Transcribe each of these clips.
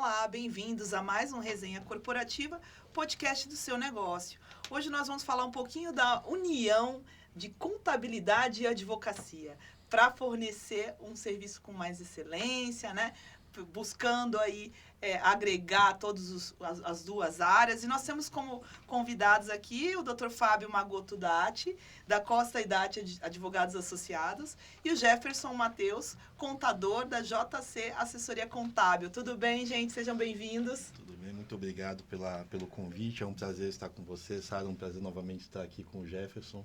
Olá, bem-vindos a mais um Resenha Corporativa, podcast do seu negócio. Hoje nós vamos falar um pouquinho da união de contabilidade e advocacia para fornecer um serviço com mais excelência, né? Buscando aí agregar todas as duas áreas. E nós temos como convidados aqui o Dr. Fábio Magotto Datti, da Costa e Datti Advogados Associados, e o Jefferson Matheus, contador da JC Assessoria Contábil. Tudo bem, gente? Sejam bem-vindos. Tudo bem, muito obrigado pelo convite. É um prazer estar com você, Sara. É um prazer novamente estar aqui com o Jefferson,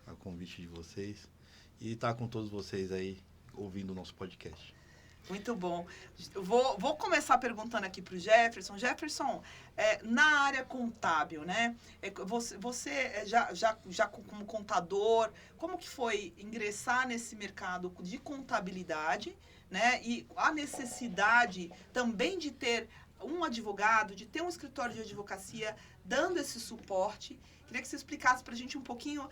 a convite de vocês. E estar com todos vocês aí, ouvindo o nosso podcast. Muito bom. Vou começar perguntando aqui para o Jefferson. Jefferson, na área contábil, né? Você já como contador, como que foi ingressar nesse mercado de contabilidade, né? E a necessidade também de ter um advogado, de ter um escritório de advocacia dando esse suporte. Queria que você explicasse para a gente um pouquinho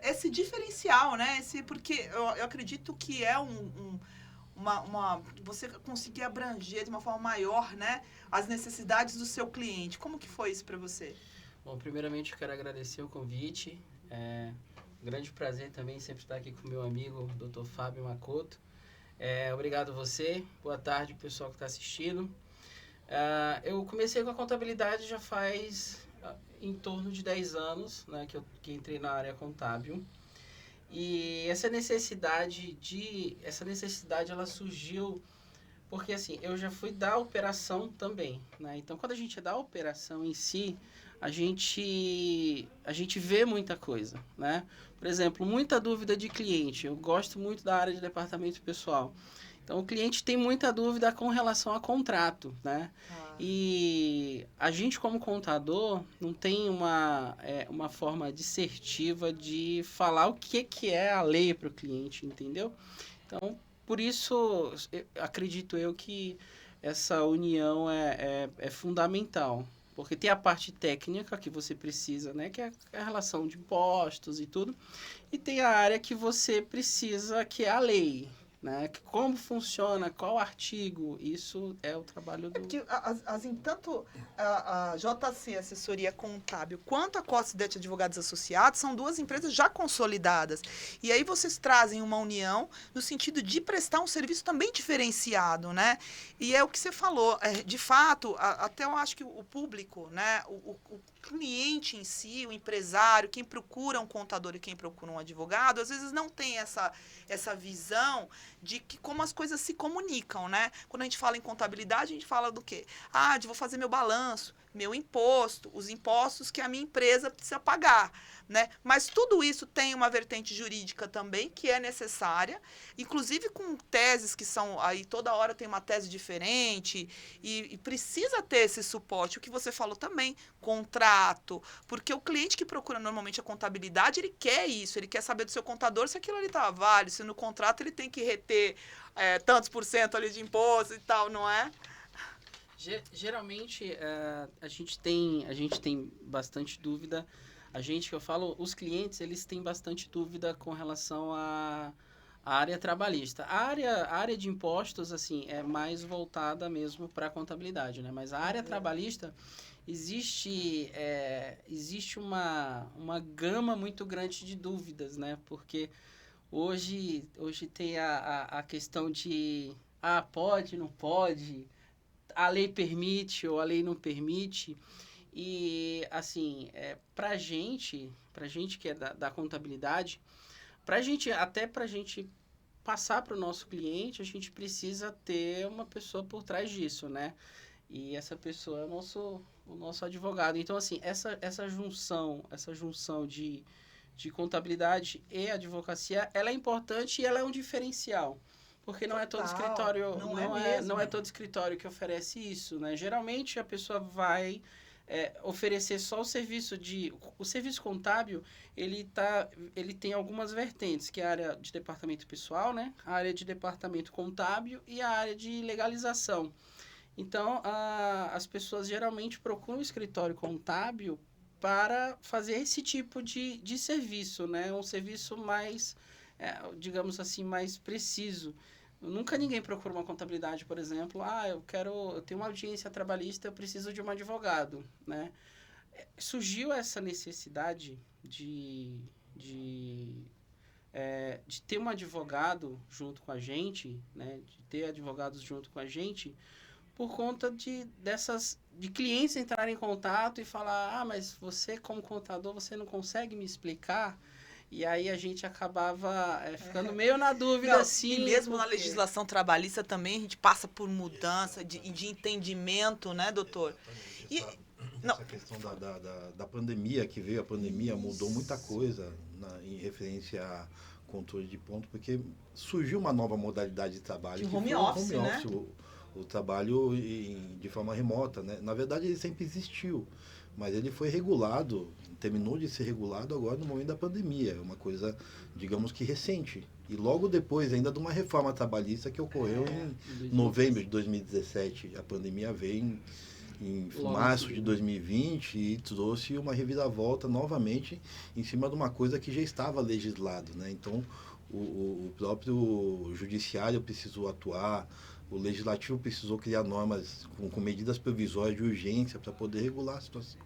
esse diferencial, né? Porque eu acredito que é você conseguir abranger de uma forma maior, né, as necessidades do seu cliente. Como que foi isso para você? Bom, primeiramente eu quero agradecer o convite. Um grande prazer também sempre estar aqui com o meu amigo, Dr. Fábio Magotto. Obrigado a você. Boa tarde, pessoal que está assistindo. Eu comecei com a contabilidade já faz em torno de 10 anos, né, que entrei na área contábil. E essa necessidade ela surgiu porque assim, eu já fui da operação também, né? Então, quando a gente é da operação em si, a gente vê muita coisa, né? Por exemplo, muita dúvida de cliente. Eu gosto muito da área de departamento pessoal. Então, o cliente tem muita dúvida com relação a contrato, né? E a gente, como contador, não tem uma forma dissertiva de falar o que é a lei para o cliente, entendeu? Então, por isso, acredito eu que essa união é fundamental. Porque tem a parte técnica que você precisa, né? Que é a relação de impostos e tudo. E tem a área que você precisa, que é a lei, né? Como funciona, qual artigo, isso é o trabalho do... Porque tanto a JC Assessoria Contábil quanto a Costa e Datti Advogados Associados são duas empresas já consolidadas. E aí vocês trazem uma união no sentido de prestar um serviço também diferenciado, né? E é o que você falou, de fato, até eu acho que o público, né? O cliente em si, o empresário, quem procura um contador e quem procura um advogado, às vezes não tem essa visão de que como as coisas se comunicam, né? Quando a gente fala em contabilidade, a gente fala do quê? Vou fazer meu balanço, meu imposto, os impostos que a minha empresa precisa pagar, né? Mas tudo isso tem uma vertente jurídica também que é necessária, inclusive com teses que são aí toda hora tem uma tese diferente e precisa ter esse suporte. O que você falou também, contrato, porque o cliente que procura normalmente a contabilidade, ele quer isso, ele quer saber do seu contador se aquilo ali está válido, se no contrato ele tem que reter tantos por cento ali de imposto e tal, não é? Geralmente, a gente tem bastante dúvida. Os clientes, eles têm bastante dúvida com relação à área trabalhista. A área de impostos, assim, é mais voltada mesmo para a contabilidade, né? Mas a área trabalhista, existe uma gama muito grande de dúvidas, né? Porque hoje tem a questão de, pode, não pode, a lei permite ou a lei não permite. E, assim, pra gente que é da contabilidade, pra gente passar para o nosso cliente, a gente precisa ter uma pessoa por trás disso, né? E essa pessoa é o nosso advogado. Então, assim, essa junção de contabilidade e advocacia, ela é importante e ela é um diferencial. Porque não é todo escritório, não é todo escritório que oferece isso, né? Geralmente a pessoa vai oferecer só o serviço contábil, ele tem algumas vertentes, que é a área de departamento pessoal, né? A área de departamento contábil e a área de legalização. Então, as pessoas geralmente procuram o escritório contábil para fazer esse tipo de serviço, né? Um serviço mais, digamos assim, mais preciso, Nunca ninguém procura uma contabilidade, por exemplo. Eu tenho uma audiência trabalhista, eu preciso de um advogado, né? Surgiu essa necessidade de ter um advogado junto com a gente, né? De ter advogados junto com a gente, por conta de clientes entrarem em contato e falar, mas você como contador, você não consegue me explicar? E aí a gente acabava ficando meio na dúvida, Não, assim. E mesmo na legislação trabalhista também a gente passa por mudança de entendimento, né, doutor? Essa questão da pandemia, que veio a pandemia, mudou muita coisa em referência a controle de ponto, porque surgiu uma nova modalidade de trabalho. De que home foi office, né? O trabalho de forma remota, né? Na verdade, ele sempre existiu, mas ele foi regulado, terminou de ser regulado agora no momento da pandemia. É uma coisa, digamos que recente. E logo depois ainda de uma reforma trabalhista que ocorreu em novembro de 2017. A pandemia veio em março de 2020 e trouxe uma reviravolta novamente em cima de uma coisa que já estava legislado, né? Então, o próprio judiciário precisou atuar, o legislativo precisou criar normas com medidas provisórias de urgência para poder regular a situação.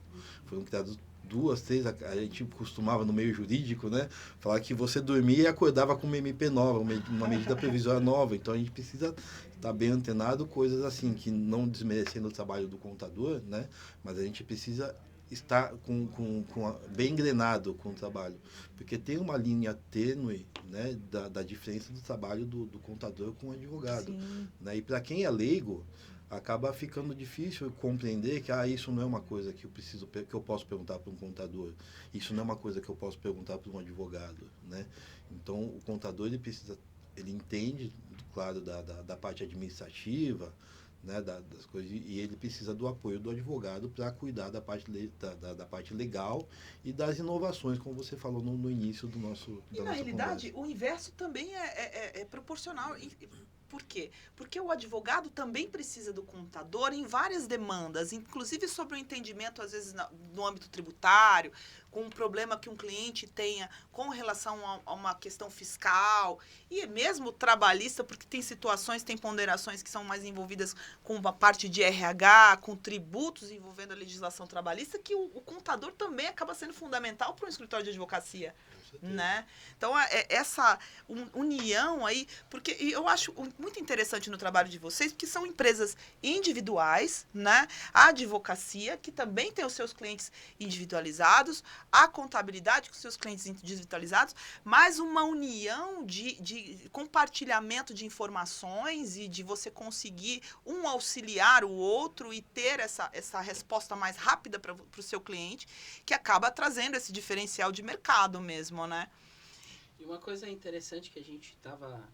Foram criadas 2, 3, a gente costumava no meio jurídico, né, falar que você dormia e acordava com uma MP nova, uma medida provisória nova. Então a gente precisa estar bem antenado, coisas assim, que não desmerecendo o trabalho do contador, né, mas a gente precisa estar bem engrenado com o trabalho, porque tem uma linha tênue, né, da diferença do trabalho do contador com o advogado, né, e para quem é leigo acaba ficando difícil compreender que isso não é uma coisa que eu posso perguntar para um contador, isso não é uma coisa que eu posso perguntar para um advogado, né? Então o contador ele entende, claro, da parte administrativa, né, das coisas, e ele precisa do apoio do advogado para cuidar da parte legal e das inovações, como você falou no início da nossa conversa. Na realidade, o inverso também é proporcional. Por quê? Porque o advogado também precisa do contador em várias demandas, inclusive sobre o entendimento, às vezes, no âmbito tributário, com um problema que um cliente tenha com relação a uma questão fiscal, e mesmo trabalhista, porque tem situações, tem ponderações que são mais envolvidas com a parte de RH, com tributos envolvendo a legislação trabalhista, que o contador também acaba sendo fundamental para um escritório de advocacia. Né? Então, essa união aí, porque eu acho muito interessante no trabalho de vocês, porque são empresas individuais, né? A advocacia, que também tem os seus clientes individualizados, a contabilidade com os seus clientes individualizados, mas uma união de compartilhamento de informações e de você conseguir um auxiliar o outro e ter essa resposta mais rápida para o seu cliente, que acaba trazendo esse diferencial de mercado mesmo, né? E uma coisa interessante que a gente estava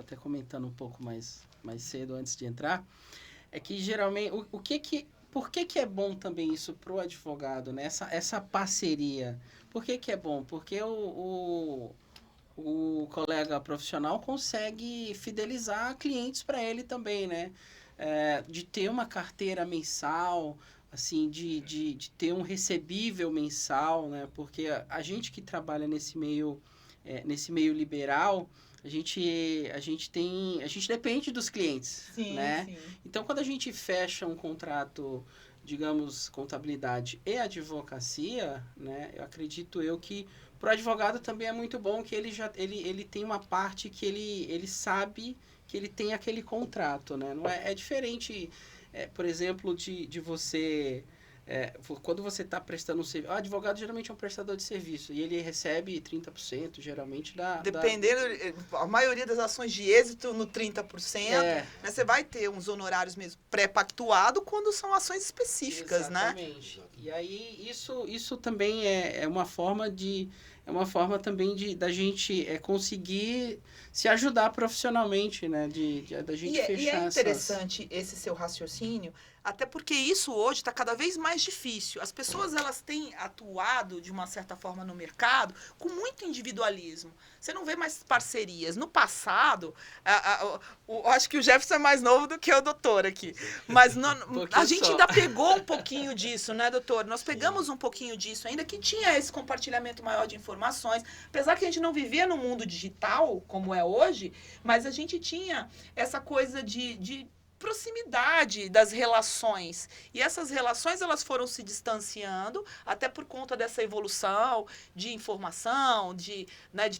até comentando um pouco mais cedo antes de entrar, é que geralmente, por que é bom também isso para o advogado, né? Essa parceria. Por que é bom? Porque o colega profissional consegue fidelizar clientes para ele também, né? De ter uma carteira mensal, assim, de ter um recebível mensal, né? Porque a gente que trabalha nesse meio liberal, a gente depende dos clientes, né? Sim. Então, quando a gente fecha um contrato, digamos, contabilidade e advocacia, né? Eu acredito que para o advogado também é muito bom que ele tem uma parte que ele sabe que ele tem aquele contrato, né? Não é diferente, por exemplo, de você... quando você está prestando um serviço... O advogado geralmente é um prestador de serviço e ele recebe 30%, geralmente, dependendo, a maioria das ações de êxito no 30%, né, você vai ter uns honorários mesmo pré-pactuado quando são ações específicas, exatamente, né? E aí, isso também é uma forma também da gente conseguir se ajudar profissionalmente, né? Da gente fechar E é interessante esse seu raciocínio, Até porque isso hoje está cada vez mais difícil. As pessoas elas têm atuado, de uma certa forma, no mercado com muito individualismo. Você não vê mais parcerias. No passado, acho que o Jefferson é mais novo do que o doutor aqui. Mas a gente ainda pegou um pouquinho disso, né, doutor? Nós pegamos um pouquinho disso, ainda que tinha esse compartilhamento maior de informações. Apesar que a gente não vivia no mundo digital, como é hoje, mas a gente tinha essa coisa de proximidade das relações. E essas relações elas foram se distanciando, até por conta dessa evolução de informação, de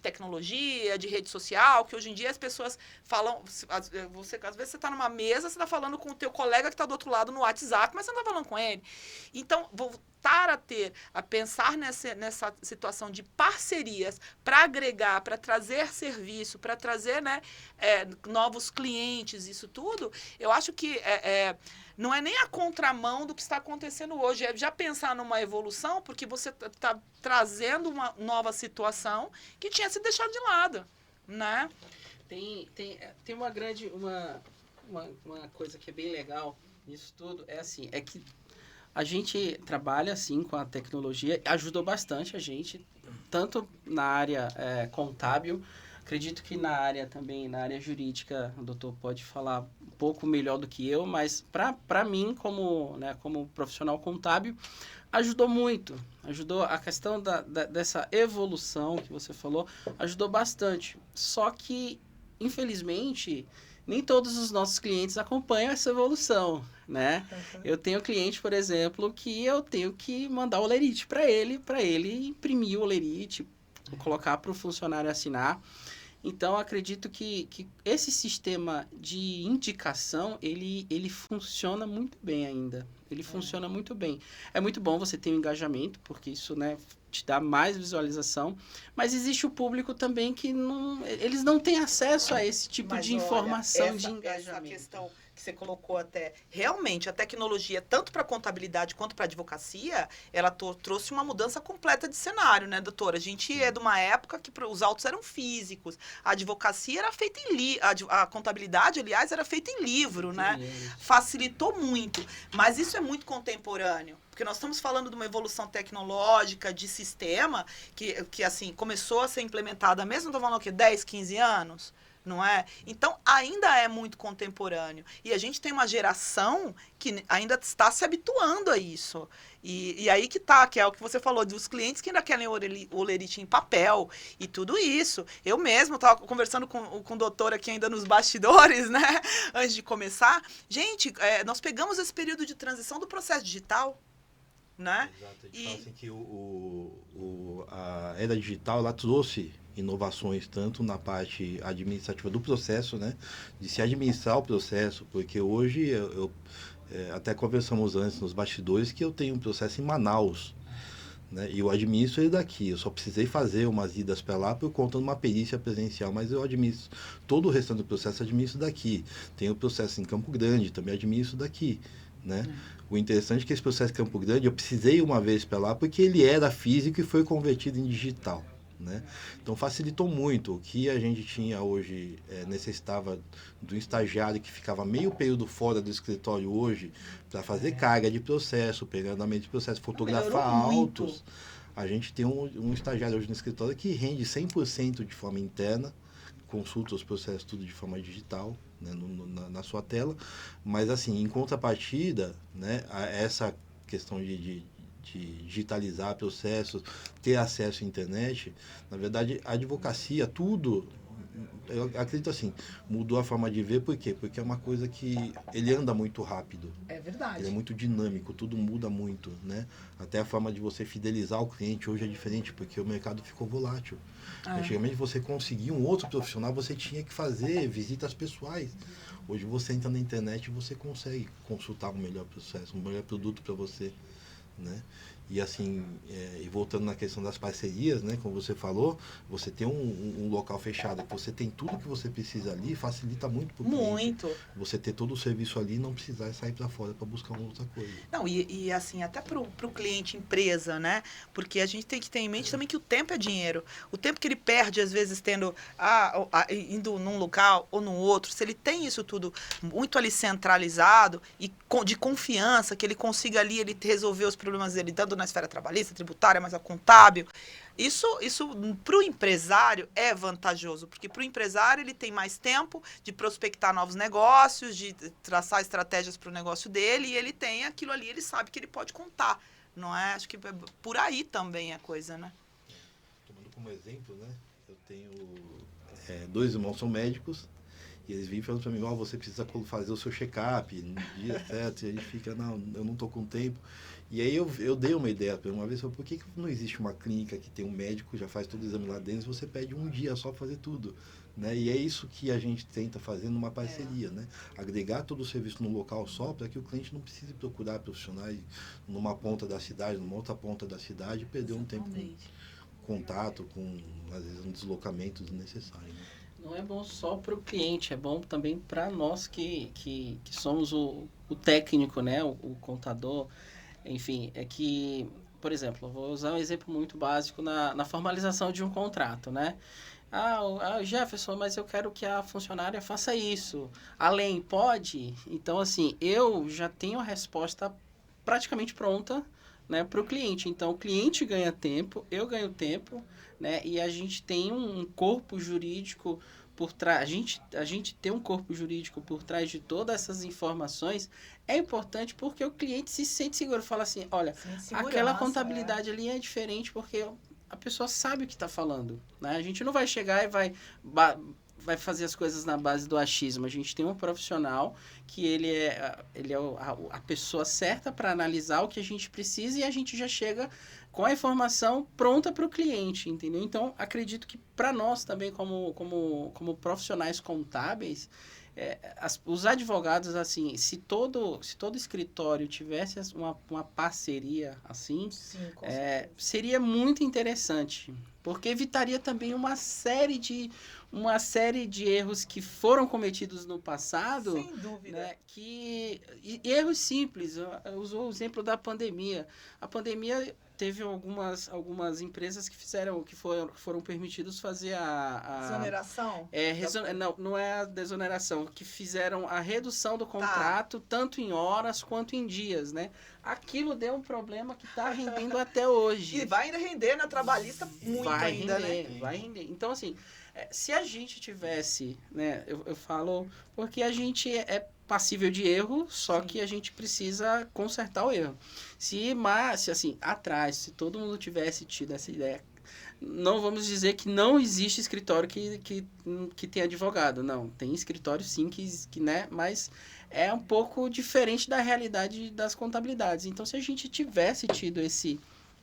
tecnologia, de rede social, que hoje em dia as pessoas falam... às vezes você está numa mesa, você está falando com o teu colega que está do outro lado no WhatsApp, mas você não está falando com ele. Então, voltar a pensar nessa situação de parcerias para agregar, para trazer serviço, para trazer novos clientes, isso tudo, eu acho que não é nem a contramão do que está acontecendo hoje, é já pensar numa evolução, porque você está trazendo uma nova situação que tinha se deixado de lado, né? Tem uma coisa que é bem legal nisso tudo, é que a gente trabalha, assim, com a tecnologia, ajudou bastante a gente, tanto na área contábil, acredito que na área jurídica, o doutor pode falar um pouco melhor do que eu, mas para mim, como profissional contábil, ajudou muito. Ajudou a questão dessa evolução que você falou, ajudou bastante. Só que, infelizmente, nem todos os nossos clientes acompanham essa evolução, né? Uhum. Eu tenho cliente, por exemplo, que eu tenho que mandar o olerite para ele imprimir o olerite, colocar para o funcionário assinar. Então, acredito que esse sistema de indicação, ele funciona muito bem ainda. Ele funciona muito bem. É muito bom você ter um engajamento, porque isso, te dá mais visualização. Mas existe o público também que eles não têm acesso a esse tipo de informação, de engajamento. Essa questão que você colocou até, realmente, a tecnologia, tanto para contabilidade quanto para advocacia, ela trouxe uma mudança completa de cenário, né, doutora? A gente é de uma época que os autos eram físicos, a advocacia era feita em a contabilidade, aliás, era feita em livro, né? Facilitou muito, mas isso é muito contemporâneo. Porque nós estamos falando de uma evolução tecnológica, de sistema, que assim, começou a ser implementada mesmo, estou falando o quê? 10, 15 anos? Não é? Então, ainda é muito contemporâneo. E a gente tem uma geração que ainda está se habituando a isso. E aí que é o que você falou, dos clientes que ainda querem o olerite em papel e tudo isso. Eu mesmo estava conversando com o doutor aqui ainda nos bastidores, né? Antes de começar. Gente, nós pegamos esse período de transição do processo digital, né? Exato. A gente fala assim que a era digital, ela trouxe inovações tanto na parte administrativa do processo, né? De se administrar o processo, porque hoje até conversamos antes nos bastidores que eu tenho um processo em Manaus, né? E eu administro ele daqui. Eu só precisei fazer umas idas para lá por conta de uma perícia presencial, mas eu administro todo o restante do processo, administro daqui. Tenho o processo em Campo Grande, também administro daqui, né? O interessante é que esse processo em Campo Grande eu precisei uma vez para lá porque ele era físico e foi convertido em digital, né? Então facilitou muito. O que a gente tinha hoje, necessitava do estagiário que ficava meio período fora do escritório hoje para fazer carga de processo, pegar andamento de processo, fotografar autos. A gente tem um estagiário hoje no escritório que rende 100% de forma interna, consulta os processos tudo de forma digital, né, na sua tela, mas assim, em contrapartida, né, a essa questão de digitalizar processos, ter acesso à internet, na verdade, a advocacia, tudo, eu acredito assim, mudou a forma de ver, por quê? Porque é uma coisa que ele anda muito rápido. É verdade. Ele é muito dinâmico, tudo muda muito, né? Até a forma de você fidelizar o cliente hoje é diferente, porque o mercado ficou volátil. Antigamente, você conseguia um outro profissional, você tinha que fazer visitas pessoais. Hoje, você entra na internet e você consegue consultar um melhor processo, um melhor produto para você, né? E assim, e voltando na questão das parcerias, né, como você falou, você ter um local fechado, que você tem tudo que você precisa ali, facilita muito para o cliente. Muito. Você ter todo o serviço ali e não precisar sair para fora para buscar uma outra coisa. Não, e assim, até para o cliente empresa, né? Porque a gente tem que ter em mente também que o tempo é dinheiro. O tempo que ele perde, às vezes, indo num local ou no outro, se ele tem isso tudo muito ali centralizado e de confiança, que ele consiga ali ele resolver os problemas dele, tanto na esfera trabalhista, tributária, mas a contábil. Isso para o empresário é vantajoso, porque para o empresário ele tem mais tempo de prospectar novos negócios, de traçar estratégias para o negócio dele, e ele tem aquilo ali, ele sabe que ele pode contar, não é? Acho que por aí também é a coisa, né? Tomando como exemplo, né? Eu tenho 2 irmãos são médicos, e eles vêm falando para mim, você precisa fazer o seu check-up no dia certo, e a gente fica, não, eu não estou com tempo. E aí eu dei uma ideia para uma vez, por que não existe uma clínica que tem um médico, já faz todo o exame lá dentro, e você pede um dia só para fazer tudo, né? E é isso que a gente tenta fazer numa parceria, né? Agregar todo o serviço num local só, para que o cliente não precise procurar profissionais numa ponta da cidade, numa outra ponta da cidade, e perder um tempo com contato, com, às vezes, um deslocamento desnecessário, né? Não é bom só para o cliente, é bom também para nós que somos o técnico, né? O contador. Enfim, é que, por exemplo, eu vou usar um exemplo muito básico na formalização de um contrato, né? Jefferson, mas eu quero que a funcionária faça isso. Além, pode? Então, assim, eu já tenho a resposta praticamente pronta, né, para o cliente. Então, o cliente ganha tempo, eu ganho tempo, né? E a gente tem um corpo jurídico por trás. A gente ter um corpo jurídico por trás de todas essas informações é importante porque o cliente se sente seguro. Fala assim, olha, aquela contabilidade ali é diferente porque a pessoa sabe o que está falando, né? A gente não vai chegar e vai fazer as coisas na base do achismo. A gente tem um profissional que ele é a pessoa certa para analisar o que a gente precisa e a gente já chega com a informação pronta para o cliente, entendeu? Então, acredito que para nós também, como profissionais contábeis, os advogados, assim, se todo escritório tivesse uma parceria assim, sim, seria muito interessante, porque evitaria também uma série de erros que foram cometidos no passado. Sem dúvida. Né, erros simples. Eu uso o exemplo da pandemia. A pandemia teve algumas empresas que foram permitidos fazer a desoneração? Não é a desoneração, que fizeram a redução do contrato, tanto em horas quanto em dias, né? Aquilo deu um problema que está rendendo até hoje. E vai ainda render na trabalhista muito ainda, né? Vai render. Então, assim, se a gente tivesse, né? Eu falo porque a gente é passível de erro, só que a gente precisa consertar o erro. Se assim, atrás, se todo mundo tivesse tido essa ideia, não vamos dizer que não existe escritório que tem advogado. Não, tem escritório sim, que né, mas é um pouco diferente da realidade das contabilidades. Então, se a gente tivesse tido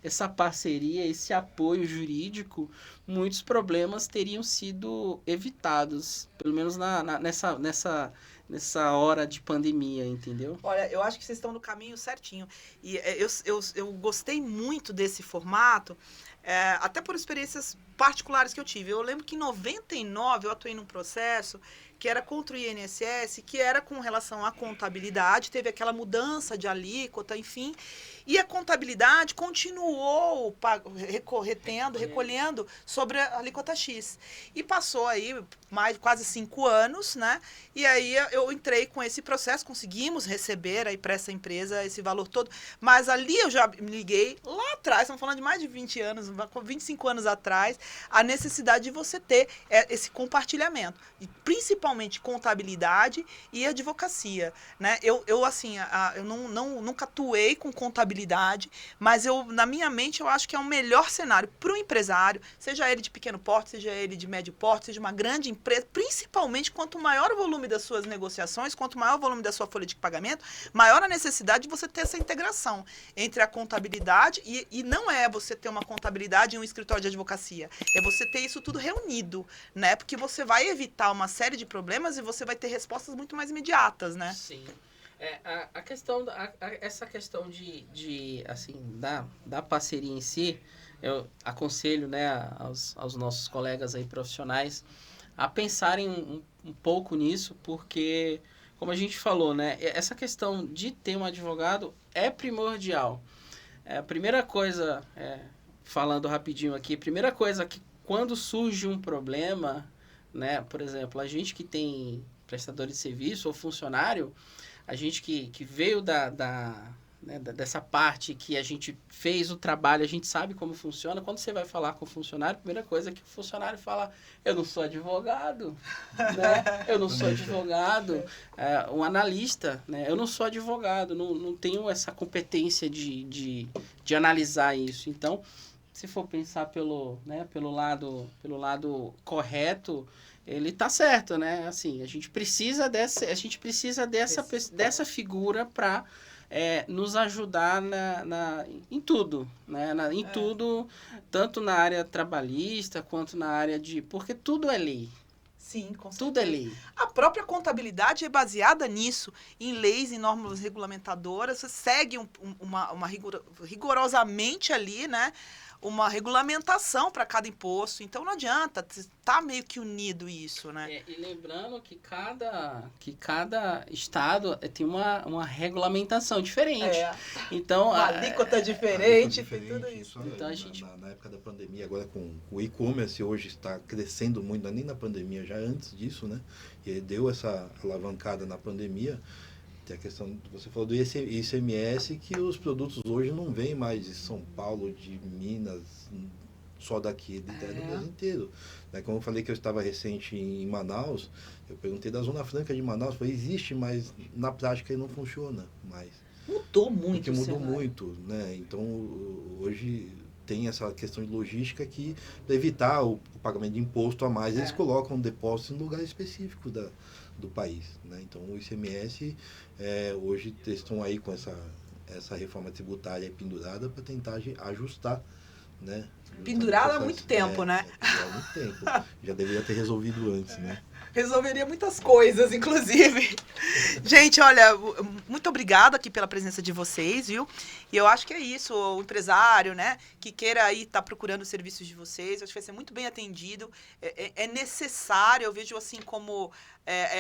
essa parceria, esse apoio jurídico, muitos problemas teriam sido evitados, pelo menos nessa hora de pandemia, entendeu? Olha, eu acho que vocês estão no caminho certinho. E eu gostei muito desse formato, até por experiências particulares que eu tive. Eu lembro que em 99 eu atuei num processo que era contra o INSS, que era com relação à contabilidade, teve aquela mudança de alíquota, enfim, e a contabilidade continuou recolhendo sobre a alíquota X. E passou aí quase 5 anos, né? E aí eu entrei com esse processo, conseguimos receber aí para essa empresa esse valor todo, mas ali eu já me liguei lá atrás, estamos falando de mais de 20 anos, 25 anos atrás, a necessidade de você ter esse compartilhamento, principalmente contabilidade e advocacia, né? Eu nunca atuei com contabilidade, mas na minha mente eu acho que é o melhor cenário para o empresário, seja ele de pequeno porte, seja ele de médio porte, seja uma grande empresa, principalmente quanto maior o volume das suas negociações, quanto maior o volume da sua folha de pagamento, maior a necessidade de você ter essa integração entre a contabilidade e não é você ter uma contabilidade e um escritório de advocacia, é você ter isso tudo reunido, né? Porque você vai evitar uma série de problemas e você vai ter respostas muito mais imediatas, né? Sim. A questão, essa questão assim, da parceria em si, eu aconselho, né, aos nossos colegas aí profissionais a pensarem um pouco nisso, porque, como a gente falou, né, essa questão de ter um advogado é primordial. A primeira coisa, falando rapidinho aqui, primeira coisa que quando surge um problema, né, por exemplo, a gente que tem prestador de serviço ou funcionário, a gente que veio né, dessa parte que a gente fez o trabalho, a gente sabe como funciona. Quando você vai falar com o funcionário, a primeira coisa é que o funcionário fala, eu não sou advogado, né? Eu não sou advogado. Um analista, né? Eu não sou advogado, não tenho essa competência de analisar isso. Então, se for pensar pelo lado correto, ele tá certo, né? Assim, a gente precisa dessa figura para nos ajudar em tudo, né? Tudo, tanto na área trabalhista quanto na área porque tudo é lei. Sim, com certeza. Tudo é lei. A própria contabilidade é baseada nisso, em leis, em normas regulamentadoras. Você segue rigorosamente ali, né? Uma regulamentação para cada imposto. Então, não adianta, tá meio que unido isso, né? E lembrando que cada estado tem uma regulamentação diferente. Então, uma alíquota diferente, tudo isso. Então, na época da pandemia, agora com o e-commerce, hoje está crescendo muito, não é nem na pandemia, já antes disso, né? E ele deu essa alavancada na pandemia. Tem a questão, você falou do ICMS, que os produtos hoje não vêm mais de São Paulo, de Minas, só daqui, do Brasil inteiro. Como eu falei que eu estava recente em Manaus, eu perguntei da Zona Franca de Manaus, falei, existe, mas na prática ele não funciona mais. Mudou muito. Porque mudou muito, né? Então, hoje tem essa questão de logística que, para evitar o pagamento de imposto a mais, eles colocam um depósito em lugar específico do país, né? Então, o ICMS, hoje eles estão aí com essa reforma tributária pendurada para tentar ajustar, né? Pendurada há muito tempo, né? Há muito tempo. Já deveria ter resolvido antes, né? Resolveria muitas coisas, inclusive. Gente, olha, muito obrigada aqui pela presença de vocês, viu? E eu acho que é isso, o empresário, né, que queira aí estar procurando os serviços de vocês, acho que vai ser muito bem atendido. É necessário, eu vejo assim como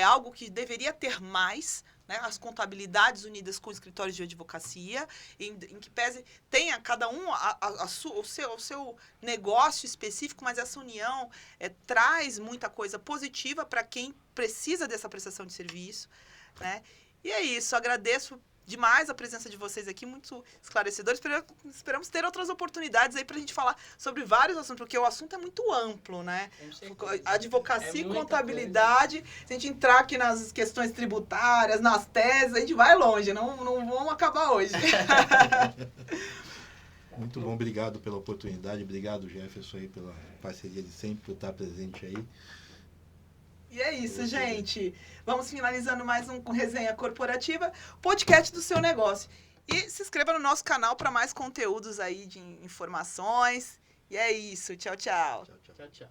algo que deveria ter mais, né, as contabilidades unidas com escritórios de advocacia, em que pese tenha cada um o seu negócio específico, mas essa união traz muita coisa positiva para quem precisa dessa prestação de serviço, né? E é isso, agradeço demais a presença de vocês aqui, muito esclarecedor. Esperamos ter outras oportunidades aí para a gente falar sobre vários assuntos, porque o assunto é muito amplo, né? Advocacia e contabilidade. Se a gente entrar aqui nas questões tributárias, nas teses, a gente vai longe, não vamos acabar hoje. Muito bom, obrigado pela oportunidade, obrigado, Jefferson, aí, pela parceria de sempre, por estar presente aí. E é isso, gente. Vamos finalizando mais um Resenha Corporativa, podcast do seu negócio. E se inscreva no nosso canal para mais conteúdos aí de informações. E é isso. Tchau, tchau. Tchau, tchau.